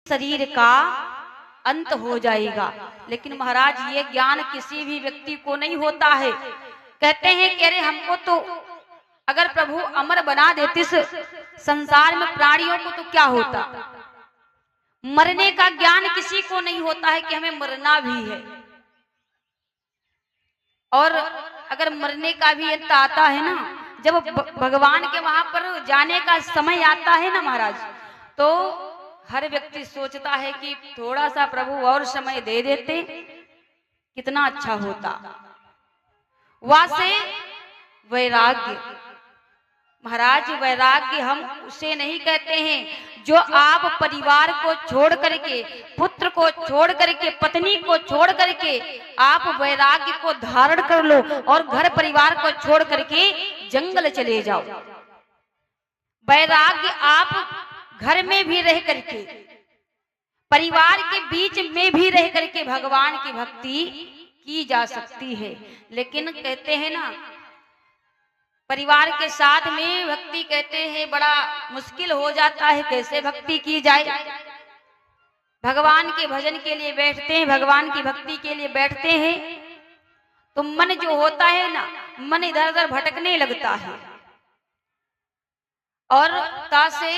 शरीर का अंत हो जाएगा। लेकिन महाराज ये ज्ञान किसी भी व्यक्ति को नहीं होता है। कहते हैं कि अरे हमको तो अगर प्रभु अमर बना देते इस संसार में प्राणियों को तो क्या होता। मरने का ज्ञान किसी को नहीं होता है कि हमें मरना भी है। और अगर मरने का भी अंत आता है ना, जब भगवान के वहां पर जाने का समय आता है ना महाराज, तो हर व्यक्ति सोचता है कि थोड़ा सा प्रभु और समय दे देते कितना अच्छा होता। वासे वैराग्य, महाराज वैराग्य हम उसे नहीं कहते हैं जो आप परिवार को छोड़ करके, पुत्र को छोड़ करके, पत्नी को छोड़ करके आप वैराग्य को धारण कर लो और घर परिवार को छोड़ करके जंगल चले जाओ। वैराग्य आप घर में भी रह करके, परिवार के बीच में भी रह करके भगवान की भक्ति की जा सकती है। लेकिन कहते हैं ना, परिवार के साथ में भक्ति कहते हैं बड़ा मुश्किल हो जाता है, कैसे भक्ति की जाए। भगवान के भजन के लिए बैठते हैं, भगवान की भक्ति के लिए बैठते हैं, तो मन जो होता है ना, मन इधर उधर भटकने लगता है। और तासे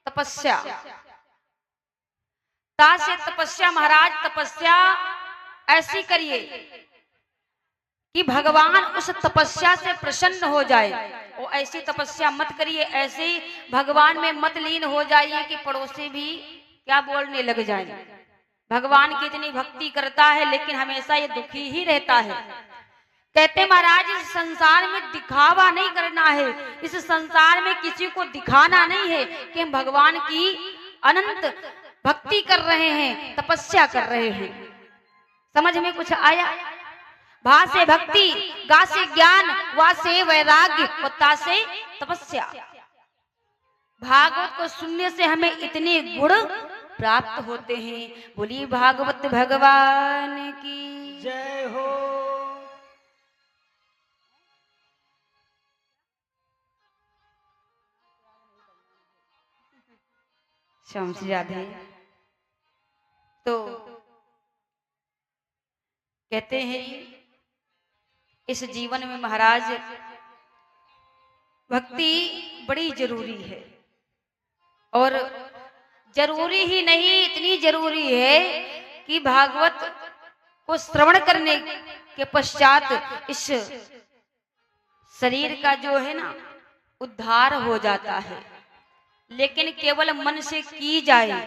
तपस्या, तासे तपस्या, महाराज तपस्या ऐसी करिए कि भगवान उस तपस्या से प्रसन्न हो जाए। और ऐसी तपस्या मत करिए, ऐसे भगवान में मत लीन हो जाइए कि पड़ोसी भी क्या बोलने लग जाए। भगवान की इतनी भक्ति करता है लेकिन हमेशा ये दुखी ही रहता है। कहते महाराज इस संसार में दिखावा नहीं करना है, इस संसार में किसी को दिखाना नहीं है कि हम भगवान की अनंत भक्ति कर रहे हैं, तपस्या कर रहे हैं। समझ में कुछ आया? भा से भक्ति, गा से ज्ञान, वा से वैराग्य, ता से तपस्या। भागवत को सुनने से हमें इतने गुण प्राप्त होते हैं। बोली भागवत भगवान की जय हो। श्याम श्री राधे। तो कहते हैं इस जीवन में महाराज भक्ति बड़ी जरूरी है। और जरूरी ही नहीं, इतनी जरूरी है कि भागवत को श्रवण करने के पश्चात इस शरीर का जो है ना उद्धार हो जाता है। लेकिन केवल मन से की जाए,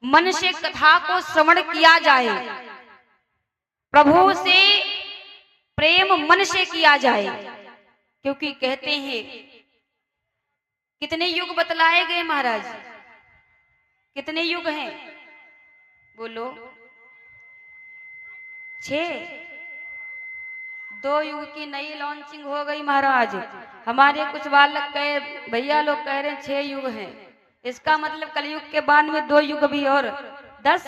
मन से कथा को श्रवण किया जाए, प्रभु से प्रेम मन से किया जाए। क्योंकि कहते हैं कितने युग बतलाए गए महाराज, कितने युग हैं बोलो? 6। 2 युग की नई लॉन्चिंग हो गई महाराज। हमारे कुछ बालक कहे, भैया लोग कह रहे हैं 6 युग हैं। इसका मतलब कलयुग के बाद में 2 युग भी और 10।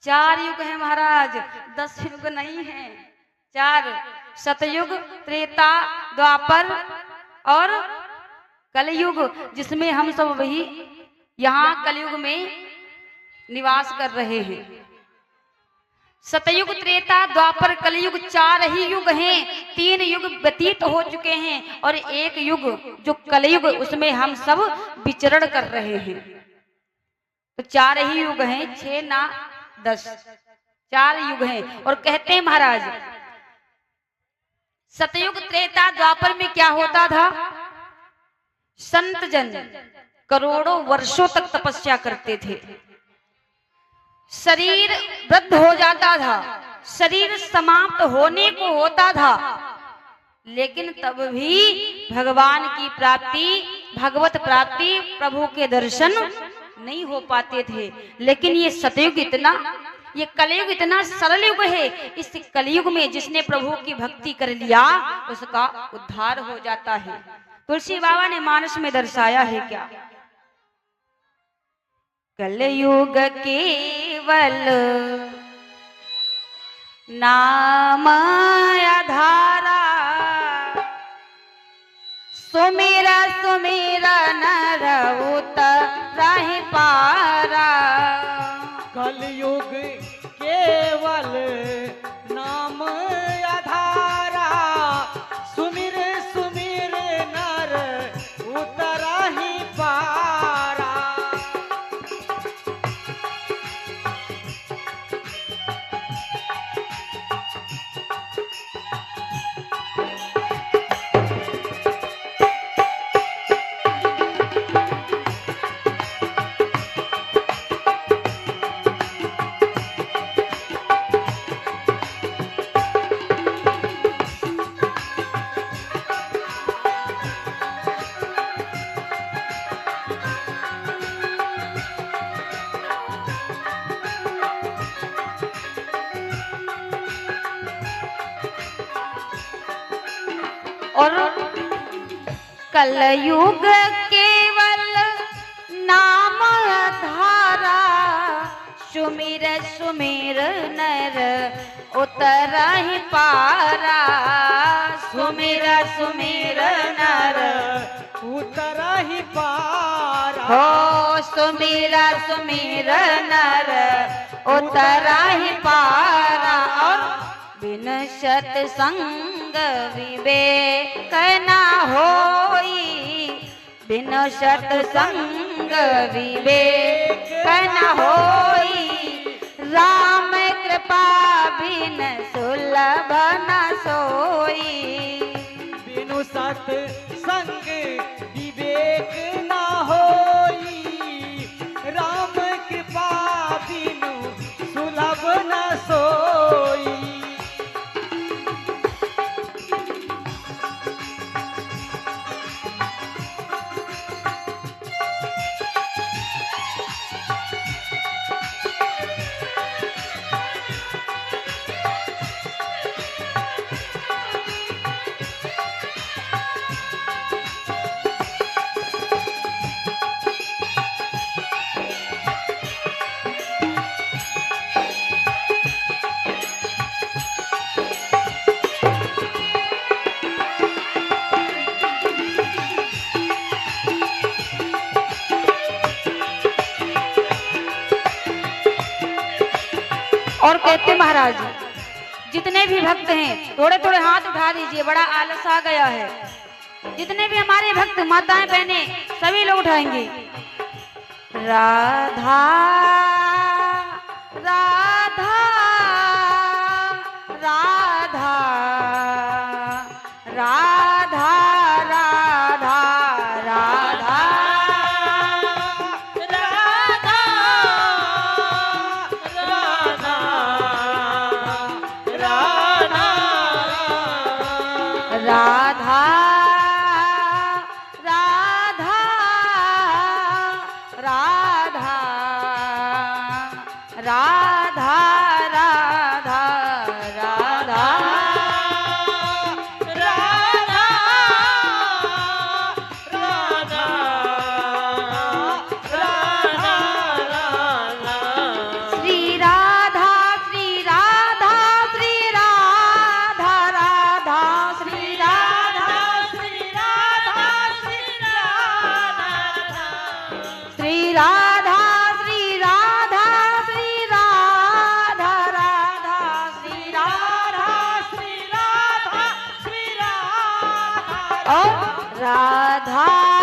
4 युग है महाराज, 10 युग नहीं है। 4 सतयुग, त्रेता, द्वापर और कलयुग, जिसमें हम सब वही यहाँ कलयुग में निवास कर रहे हैं। सतयुग, त्रेता, द्वापर, कलयुग 4 ही युग हैं। 3 युग व्यतीत हो चुके हैं और 1 युग जो कलयुग, उसमें हम सब विचरण कर रहे हैं। तो 4 ही युग हैं, 6 ना 10, 4 युग हैं। और कहते हैं महाराज सतयुग, त्रेता, द्वापर में क्या होता था? संत जन करोड़ों वर्षों तक तपस्या करते थे। शरीर वृद्ध हो जाता था, शरीर समाप्त होने को होता था, लेकिन तब भी भगवान की प्राप्ति, भगवत प्राप्ति, प्रभु के दर्शन नहीं हो पाते थे। लेकिन ये सतयुग इतना, ये कलयुग इतना सरल युग है। इस कलयुग में जिसने प्रभु की भक्ति कर लिया उसका उद्धार हो जाता है। तुलसी बाबा ने मानस में दर्शाया है क्या? कलयुग केवल नाम आधारा, सुमिर सुमिर नर उतरहि पारा। कलयुग केवल नाम आधारा, सुमिर सुमिर नर उतरहि पारा। और कलयुग केवल नाम धारा, सुमिर सुमिर नर उतरहि पारा। सुमिर सुमिर नर उतरहि पारा। हो सुमिर सुमिर नर उतरहि पारा। और बिन सत्संग विवेक न होई, बिन सत्संग विवेक न होई। राम कृपा बिन सुलभ न सोई। बिनु सत्संग विवेक न होई, राम कृपा बिनु सुलभ न सोई। और कहते महाराज जितने भी भक्त हैं थोड़े थोड़े हाथ उठा दीजिए, बड़ा आलस आ गया है। जितने भी हमारे भक्त माताएं बहनें सभी लोग उठाएंगे। राधा राधा राधा राधा राधा राधा राधा राधा राधा राधा राधा राधा श्री राधा श्री राधा श्री राधा राधा श्री राधा श्री राधा श्री राधा श्री राधा श्री राधा श्री राधा राधा श्री राधा श्री राधा श्री राधा और राधा